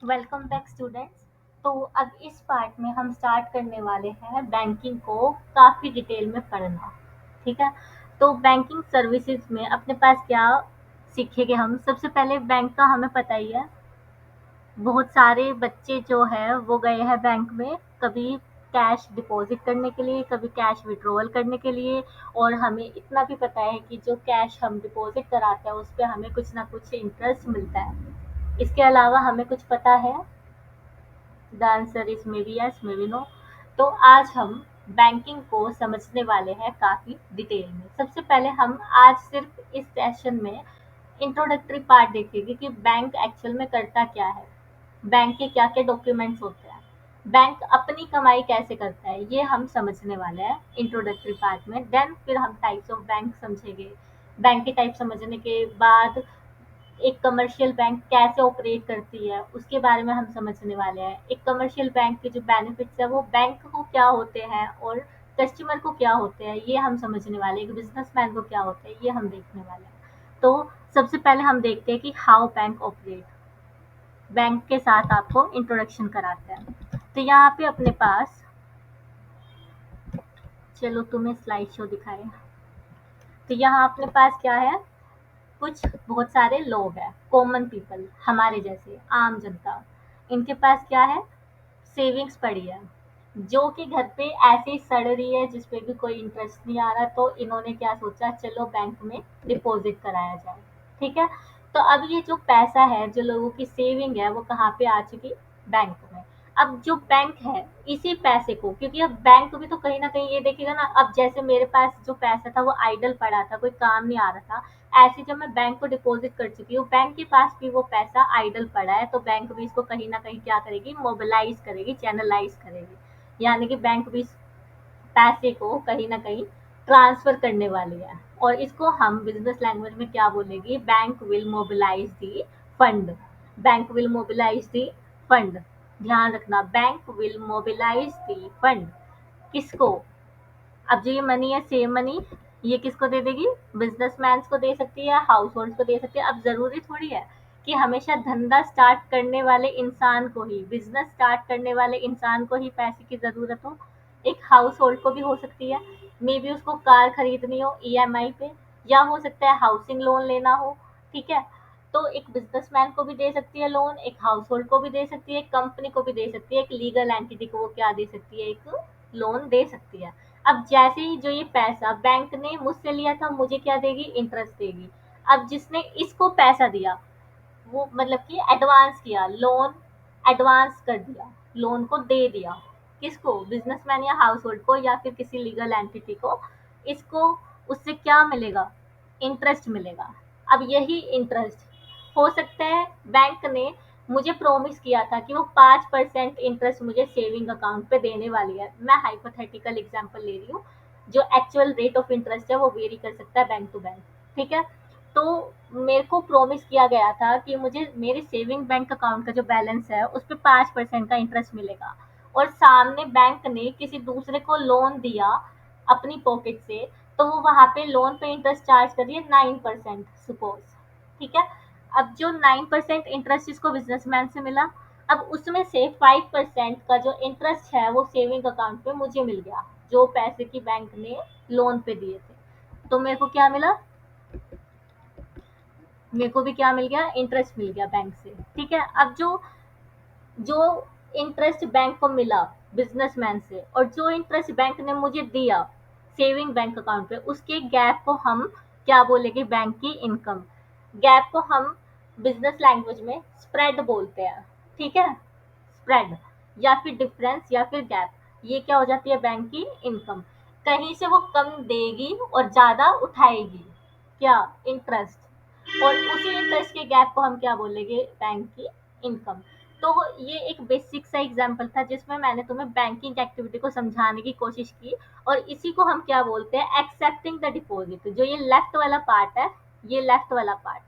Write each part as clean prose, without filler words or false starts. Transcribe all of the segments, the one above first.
Welcome back students. तो अब इस पार्ट में हम स्टार्ट करने वाले हैं बैंकिंग को काफ़ी डिटेल में पढ़ना। ठीक है। तो बैंकिंग सर्विसेज में अपने पास क्या सीखेंगे हम। सबसे पहले बैंक का हमें पता ही है, बहुत सारे बच्चे जो है वो गए हैं बैंक में, कभी कैश डिपॉजिट करने के लिए, कभी कैश विड्रॉवल करने के लिए। और हमें इतना भी पता है कि जो कैश हम डिपॉजिट कराते हैं उस पर हमें कुछ ना कुछ इंटरेस्ट मिलता है। इसके अलावा हमें कुछ पता है। The answer is maybe yes, maybe no. तो आज हम बैंकिंग को समझने वाले हैं काफ़ी डिटेल में। सबसे पहले हम आज सिर्फ इस सेशन में इंट्रोडक्टरी पार्ट देखेंगे कि बैंक एक्चुअल में करता क्या है, बैंक के क्या क्या डॉक्यूमेंट्स होते हैं, बैंक अपनी कमाई कैसे करता है, ये हम समझने वाले हैं इंट्रोडक्टरी पार्ट में। देन फिर हम टाइप्स ऑफ बैंक समझेंगे। बैंक के टाइप समझने के बाद एक कमर्शियल बैंक कैसे ऑपरेट करती है उसके बारे में हम समझने वाले हैं। एक कमर्शियल बैंक के जो बेनिफिट्स है वो बैंक को क्या होते हैं और कस्टमर को क्या होते हैं ये हम समझने वाले हैं। एक बिजनेसमैन को क्या होता है ये हम देखने वाले हैं। तो सबसे पहले हम देखते हैं कि हाउ बैंक ऑपरेट। बैंक के साथ आपको इंट्रोडक्शन कराते हैं। तो यहाँ पे अपने पास, चलो तुम्हें स्लाइड शो दिखाए। तो यहाँ अपने पास क्या है, कुछ बहुत सारे लोग हैं, कॉमन पीपल, हमारे जैसे आम जनता। इनके पास क्या है, सेविंग्स पड़ी है, जो कि घर पे ऐसे ही सड़ रही है, जिस पे भी कोई इंटरेस्ट नहीं आ रहा। तो इन्होंने क्या सोचा, चलो बैंक में डिपॉजिट कराया जाए। ठीक है। तो अब ये जो पैसा है, जो लोगों की सेविंग है, वो कहाँ पे आ चुकी, बैंक में। अब जो बैंक है इसी पैसे को, क्योंकि अब बैंक भी तो कहीं ना कहीं ये देखेगा ना। अब जैसे मेरे पास जो पैसा था वो आइडल पड़ा था, कोई काम नहीं आ रहा था, ऐसे जब मैं बैंक को डिपॉजिट कर चुकी हूँ, बैंक के पास भी वो पैसा आइडल पड़ा है, तो बैंक भी इसको कहीं ना कहीं क्या करेगी, मोबिलाइज करेगी, चैनलाइज करेगी। यानी कि बैंक भी इस पैसे को कहीं ना कहीं ट्रांसफर करने वाली है। और इसको हम बिजनेस लैंग्वेज में क्या बोलेगी, bank will mobilise the fund. Bank will mobilise the fund. ध्यान रखना, bank will mobilise the fund. किसको, अब जो ये मनी है, सेम मनी, ये किसको दे देगी, बिजनेसमैन को दे सकती है, हाउस होल्ड को दे सकती है। अब जरूरी थोड़ी है कि हमेशा धंधा स्टार्ट करने वाले इंसान को ही, बिजनेस स्टार्ट करने वाले इंसान को ही पैसे की जरूरत हो। एक हाउस होल्ड को भी हो सकती है। मे बी उसको कार खरीदनी हो ईएमआई पे, या हो सकता है हाउसिंग लोन लेना हो। ठीक है। तो एक बिजनेसमैन को भी दे सकती है लोन, एक हाउस होल्ड को भी दे सकती है, एक कंपनी को भी दे सकती है, एक लीगल एंटिटी को वो क्या दे सकती है, एक लोन दे सकती है। अब जैसे ही जो ये पैसा बैंक ने मुझसे लिया था, मुझे क्या देगी, इंटरेस्ट देगी। अब जिसने इसको पैसा दिया, वो मतलब कि एडवांस किया, लोन एडवांस कर दिया, लोन को दे दिया, किसको, बिजनेसमैन या हाउस होल्ड को या फिर किसी लीगल एंटिटी को। इसको उससे क्या मिलेगा, इंटरेस्ट मिलेगा। अब यही इंटरेस्ट हो सकता है, बैंक ने मुझे प्रॉमिस किया था कि वो 5% इंटरेस्ट मुझे सेविंग अकाउंट पे देने वाली है। मैं हाइपोथेटिकल एग्जांपल ले रही हूँ, जो एक्चुअल रेट ऑफ इंटरेस्ट है वो वेरी कर सकता है बैंक टू बैंक। ठीक है। तो मेरे को प्रॉमिस किया गया था कि मुझे मेरे सेविंग बैंक अकाउंट का जो बैलेंस है उस पर 5% का इंटरेस्ट मिलेगा। और सामने बैंक ने किसी दूसरे को लोन दिया अपनी पॉकेट से, तो वो वहां पे लोन पे इंटरेस्ट चार्ज कर रही है 9%, सपोज। ठीक है। अब जो 9% इंटरेस्ट जिसको बिजनेसमैन से मिला, अब उसमें से 5% का जो इंटरेस्ट है वो सेविंग अकाउंट पे मुझे मिल गया, जो पैसे की बैंक ने लोन पे दिए थे। तो मेरे को क्या मिला, मेरे को भी क्या मिल गया, इंटरेस्ट मिल गया बैंक से। ठीक है। अब जो जो इंटरेस्ट बैंक को मिला बिजनेसमैन से, और जो इंटरेस्ट बैंक ने मुझे दिया सेविंग बैंक अकाउंट पे, उसके गैप को हम क्या बोलेंगे, बैंक की इनकम। गैप को हम बिजनेस लैंग्वेज में स्प्रेड बोलते हैं। ठीक है। स्प्रेड या फिर डिफरेंस या फिर गैप, ये क्या हो जाती है, बैंक की इनकम। कहीं से वो कम देगी और ज्यादा उठाएगी, क्या, इंटरेस्ट। और उसी इंटरेस्ट के गैप को हम क्या बोलेंगे, बैंक की इनकम। तो ये एक बेसिक सा एग्जांपल था जिसमें मैंने तुम्हें बैंकिंग एक्टिविटी को समझाने की कोशिश की। और इसी को हम क्या बोलते हैं, एक्सेप्टिंग द डिपॉजिट। जो ये लेफ्ट वाला पार्ट है, ये लेफ्ट वाला पार्ट,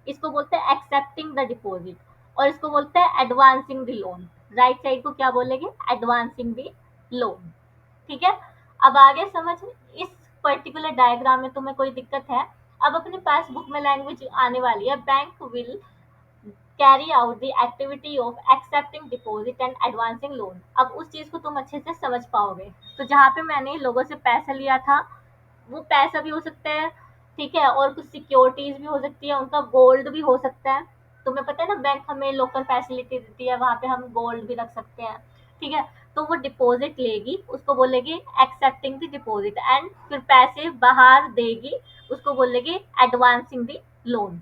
इसको बोलते हैं एक्सेप्टिंग द डिपॉजिट, और इसको बोलते हैं advancing the loan. Right side को क्या बोलेंगे, एडवांसिंग द लोन। ठीक है। अब आगे समझ, इस पर्टिकुलर डायग्राम में तुम्हें कोई दिक्कत है। अब अपने पास बुक में लैंग्वेज आने वाली है, bank will carry out the activity of accepting deposit and advancing loan. अब उस चीज को तुम अच्छे से समझ पाओगे। तो जहाँ पे मैंने लोगों से पैसा लिया था, वो पैसा भी हो सकता है, ठीक है, और कुछ सिक्योरिटीज भी हो सकती है, उनका गोल्ड भी हो सकता है। तुम्हें पता है ना, बैंक हमें लोकल फैसिलिटी देती है, वहां पे हम गोल्ड भी रख सकते हैं, ठीक है। तो वो डिपॉजिट लेगी, उसको बोलेगी एक्सेप्टिंग द डिपॉजिट, एंड फिर पैसे बाहर देगी, उसको बोलेगी एडवांसिंग द लोन।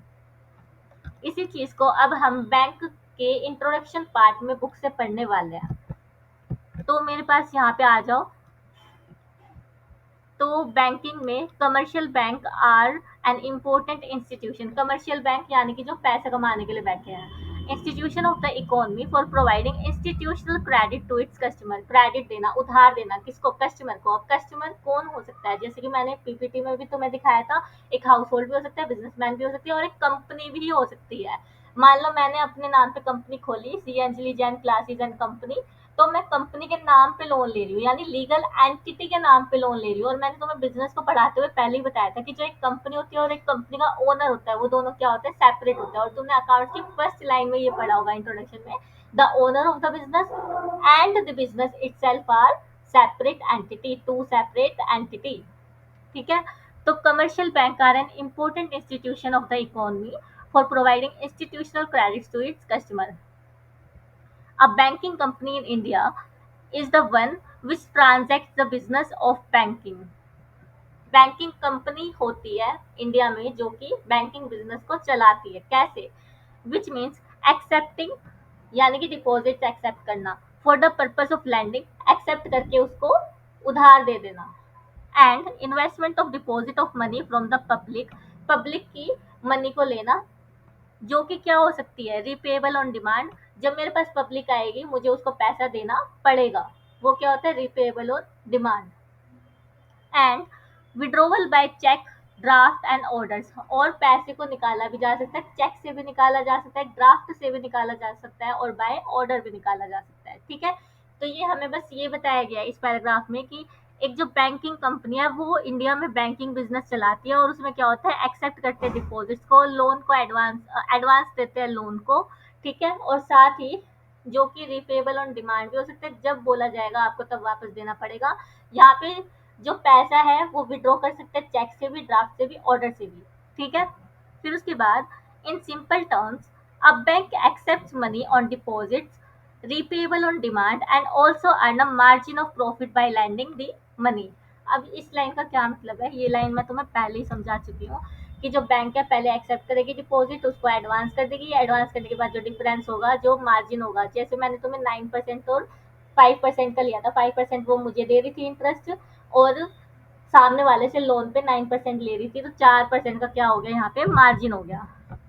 इसी चीज को अब हम बैंक के इंट्रोडक्शन पार्ट में बुक से पढ़ने वाले हैं। तो मेरे पास यहाँ पे आ जाओ। तो बैंकिंग में commercial bank are an important institution. Commercial bank यानी कि जो पैसे कमाने के लिए बैठे हैं। Institution of the economy for providing institutional credit to its customer. Credit देना, उधार देना, किसको? कस्टमर को। अब कस्टमर कौन हो सकता है? जैसे कि मैंने पीपीटी में भी तुम्हें दिखाया था, एक हाउस होल्ड भी हो सकता है, बिजनेसमैन भी हो सकती है, और एक कंपनी भी हो सकती है। मान लो मैंने अपने नाम पे कंपनी खोली, C Anjali Jain classes and company, तो मैं कंपनी के नाम पे लोन ले रही हूँ, यानी लीगल एंटिटी के नाम पे लोन ले रही हूँ। और मैंने तुम्हें बिजनेस को पढ़ाते हुए पहले ही बताया था कि जो एक कंपनी होती है और एक कंपनी का ओनर होता है, वो दोनों क्या होते हैं? सेपरेट होते हैं। और तुमने अकाउंट की फर्स्ट लाइन में ये पढ़ा होगा इंट्रोडक्शन में, the owner of the business and the business itself are separate entity, two separate entity, ठीक है। तो commercial bank are an important institution of the economy for providing institutional credit to its customer. A banking company in India is the one which transacts the business of banking. Banking company होती है India में जो कि banking business को चलाती है। कैसे? Which means accepting, यानी कि डिपॉजिट एक्सेप्ट करना, for the purpose of lending, accept करके उसको उधार दे देना, and investment of deposit of money from the public, public की मनी को लेना, जो कि क्या हो सकती है? Repayable on demand. जब मेरे पास पब्लिक आएगी, मुझे उसको पैसा देना पड़ेगा, वो क्या होता है? Repayable on demand. And withdrawal by cheque, draft and orders. और पैसे को निकाला भी जा सकता है, चेक से भी निकाला जा सकता है, ड्राफ्ट से भी निकाला जा सकता है, और बाय ऑर्डर भी निकाला जा सकता है, ठीक है। तो ये हमें बस ये बताया गया है इस पैराग्राफ में कि एक जो बैंकिंग कंपनी है वो इंडिया में बैंकिंग बिजनेस चलाती है, और उसमें क्या होता है? एक्सेप्ट करते हैं डिपॉजिट्स को, लोन को एडवांस एडवांस देते हैं लोन को, ठीक है। और साथ ही जो कि रिपेबल ऑन डिमांड भी हो सकता है, जब बोला जाएगा आपको तब वापस देना पड़ेगा। यहाँ पे जो पैसा है वो विड्रॉ कर सकते हैं चेक से भी, ड्राफ्ट से भी, ऑर्डर से भी, ठीक है। फिर उसके बाद in simple terms, a bank accepts money on deposits repayable on demand and also earn a margin of profit by lending the money। अब इस लाइन का क्या मतलब है? ये लाइन मैं तुम्हें पहले ही समझा चुकी हूँ कि जो बैंक है पहले एक्सेप्ट करेगी डिपॉजिट, उसको एडवांस कर देगी, एडवांस करने के बाद जो डिफरेंस होगा, जो मार्जिन होगा, जैसे मैंने तुम्हें 9% और 5% का लिया था, 5% वो मुझे दे रही थी इंटरेस्ट, और सामने वाले से लोन पे 9% ले रही थी, तो 4% का क्या हो गया? यहाँ पे मार्जिन हो गया,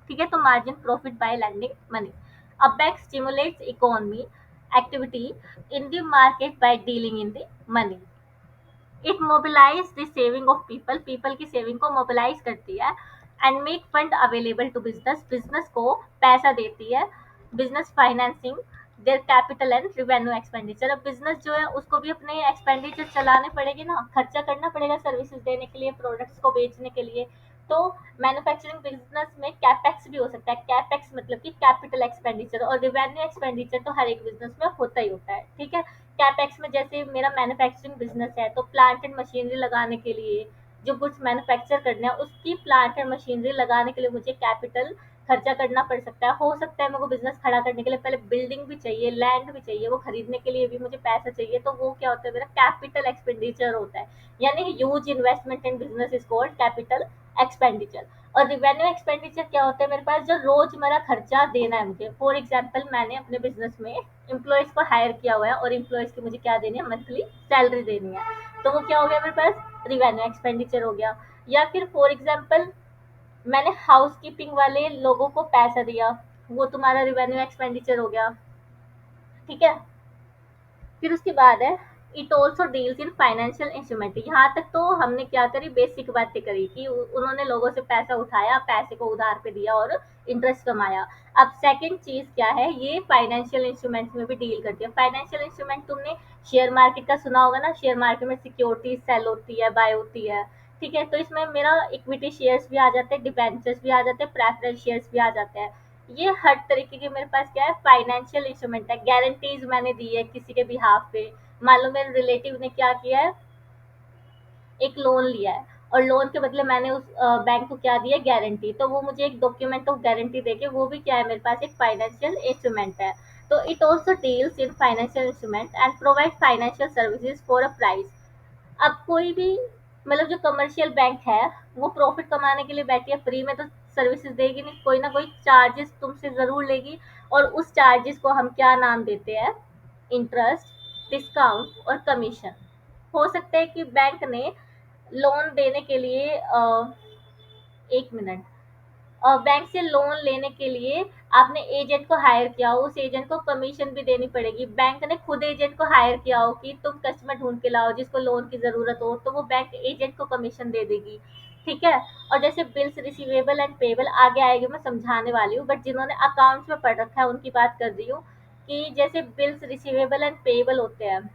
ठीक है। तो margin profit by lending money. A bank stimulates economy activity in the market by dealing in the money। It mobilise the saving of people, people की सेविंग को मोबिलाइज करती है, and make fund available to business, business को पैसा देती है, business financing their capital and revenue expenditure. अब business जो है उसको भी अपने एक्सपेंडिचर चलाने पड़ेगी ना, खर्चा करना पड़ेगा सर्विसेज देने के लिए, प्रोडक्ट्स को बेचने के लिए। तो मैन्युफैक्चरिंग बिजनेस में कैपेक्स भी हो सकता है, कैपेक्स मतलब कि कैपिटल एक्सपेंडिचर, और रिवेन्यू एक्सपेंडिचर तो हर एक बिजनेस में होता ही होता है, ठीक है। कैपेक्स में जैसे मेरा मैन्युफैक्चरिंग बिजनेस है, तो प्लांट एंड मशीनरी लगाने के लिए, जो गुड्स मैन्युफैक्चर करने हैं उसकी प्लांट एंड मशीनरी लगाने के लिए मुझे कैपिटल खर्चा करना पड़ सकता है। हो सकता है मेरे को बिजनेस खड़ा करने के लिए पहले बिल्डिंग भी चाहिए, लैंड भी चाहिए, वो खरीदने के लिए भी मुझे पैसा चाहिए, तो वो क्या होता है? मेरा कैपिटल एक्सपेंडिचर होता है, यानी huge investment in business is called capital expenditure. और रिवेन्यू एक्सपेंडिचर क्या होता है? मेरे पास जो रोजमर्रा खर्चा देना है मुझे, फॉर एग्जाम्पल मैंने अपने बिजनेस में एम्प्लॉयज को हायर किया हुआ है, और एम्प्लॉयज की मुझे क्या देनी है? मंथली सैलरी देनी है, तो वो क्या हो गया मेरे पास? रिवेन्यू एक्सपेंडिचर हो गया। या फिर फॉर एग्जाम्पल मैंने हाउस कीपिंग वाले लोगों को पैसा दिया, वो तुम्हारा रिवेन्यू एक्सपेंडिचर हो गया, ठीक है। फिर उसके बाद है it also deals in financial instrument. यहाँ तक तो हमने क्या करी? बेसिक बातें करी कि उन्होंने लोगों से पैसा उठाया, पैसे को उधार पे दिया और इंटरेस्ट कमाया। अब सेकंड चीज क्या है? ये फाइनेंशियल इंस्ट्रूमेंट्स में भी डील करती है। फाइनेंशियल इंस्ट्रूमेंट तुमने शेयर मार्केट का सुना होगा ना, शेयर मार्केट में सिक्योरिटीज सेल होती है, बाय होती है, ठीक है। तो इसमें मेरा इक्विटी शेयर्स भी आ जाते हैं, डिबेंचर्स भी आ जाते हैं, प्रेफरेंस शेयर्स भी आ जाते हैं। ये हर तरीके के मेरे पास क्या है, फाइनेंशियल इंस्ट्रूमेंट है, गारंटीज मैंने दी है किसी के बिहाफ पे। मान लो मेरे रिलेटिव ने क्या किया है, एक लोन लिया है, और लोन के बदले मैंने उस बैंक को क्या दिया, गारंटी, तो वो मुझे एक डॉक्यूमेंट ऑफ गारंटी देके, वो भी क्या है मेरे पास एक फाइनेंशियल इंस्ट्रूमेंट है। तो it also deals in financial instrument and provide financial services for a price. अब कोई भी, मतलब जो कमर्शियल बैंक है, वो प्रॉफिट कमाने के लिए बैठी है, फ्री में तो सर्विसेज देगी नहीं, कोई ना कोई चार्जेस तुमसे ज़रूर लेगी। और उस चार्जेस को हम क्या नाम देते हैं, इंटरेस्ट, डिस्काउंट और कमीशन। हो सकता है कि बैंक ने लोन देने के लिए 1 मिनट, और बैंक से लोन लेने के लिए आपने एजेंट को हायर किया हो, उस एजेंट को कमीशन भी देनी पड़ेगी। बैंक ने खुद एजेंट को हायर किया हो कि तुम कस्टमर ढूंढ के लाओ जिसको लोन की जरूरत हो, तो वो बैंक एजेंट को कमीशन दे देगी। ठीक है। और जैसे बिल्स रिसीवेबल एंड पेबल आगे आएगी, मैं समझाने वाली हूँ, बट जिन्होंने अकाउंट्स में पढ़ रखा है उनकी बात कर रही हूँ कि जैसे बिल्स रिसीवेबल एंड पेबल होते हैं।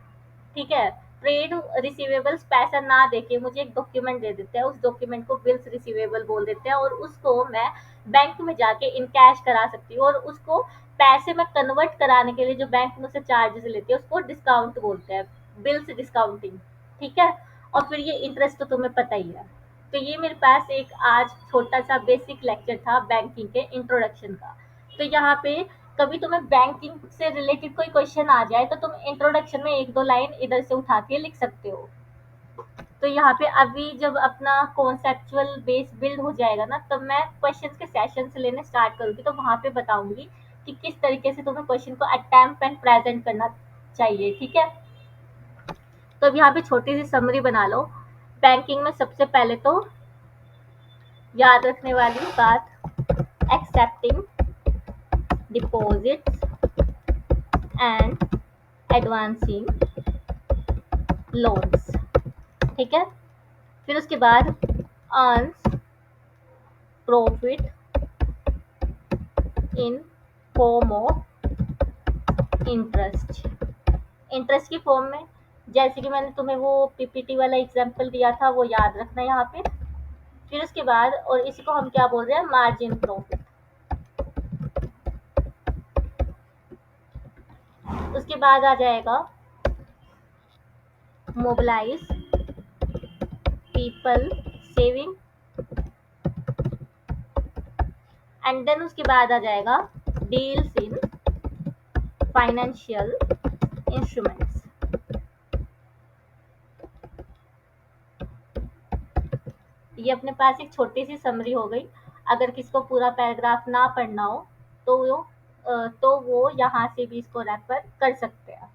ठीक है। ट्रेड रिसीवेबल्स पैसा ना देके मुझे एक डॉक्यूमेंट दे देते हैं, उस डॉक्यूमेंट को बिल्स रिसीवेबल बोल देते हैं, और उसको मैं बैंक में जाके इन कैश करा सकती हूँ, और उसको पैसे में कन्वर्ट कराने के लिए जो बैंक मुझसे चार्जेस लेती है उसको डिस्काउंट बोलते हैं, बिल्स डिस्काउंटिंग। ठीक है। और फिर ये इंटरेस्ट तो तुम्हें पता ही है। तो ये मेरे पास एक आज छोटा सा बेसिक लेक्चर था बैंकिंग के इंट्रोडक्शन का। तो यहाँ पे कभी तुम्हें बैंकिंग से रिलेटेड कोई क्वेश्चन आ जाए तो तुम इंट्रोडक्शन में एक दो लाइन इधर से उठा के लिख सकते हो। तो यहाँ पे अभी जब अपना कॉन्सेप्चुअल बेस बिल्ड हो जाएगा ना, तब मैं क्वेश्चंस के सेशंस लेने स्टार्ट करूँगी, तो वहाँ पे बताऊंगी कि किस तरीके से तुम्हें क्वेश्चन को अटेम्प्ट एंड प्रेजेंट करना चाहिए। ठीक है। तो अब यहाँ पे छोटी सी समरी बना लो। बैंकिंग में सबसे पहले तो याद रखने वाली बात, accepting deposits and advancing loans. ठीक है। फिर उसके बाद earns profit in form of interest. Interest की फॉर्म में, जैसे कि मैंने तुम्हें वो पीपीटी वाला एग्जांपल दिया था, वो याद रखना यहाँ पे। फिर उसके बाद, और इसी को हम क्या बोल रहे हैं, मार्जिन प्रॉफिट। उसके बाद आ जाएगा mobilise people saving, and then उसके बाद आ जाएगा डील्स इन फाइनेंशियल इंस्ट्रूमेंट्स। ये अपने पास एक छोटी सी समरी हो गई। अगर किसको पूरा पैराग्राफ ना पढ़ना हो तो वो यहाँ से भी इसको रेफर कर सकते हैं।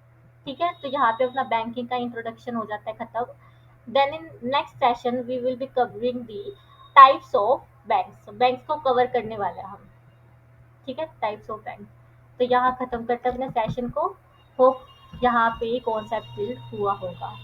ठीक है। तो यहाँ पे अपना बैंकिंग का इंट्रोडक्शन हो जाता है खत्म। Then in next session we will be covering the types of banks. Banks को कवर करने वाले हैं हम। ठीक है। Types of bank. तो यहाँ खत्म करते हैं अपने सेशन को। होप यहाँ पे कॉन्सेप्ट बिल्ड हुआ होगा।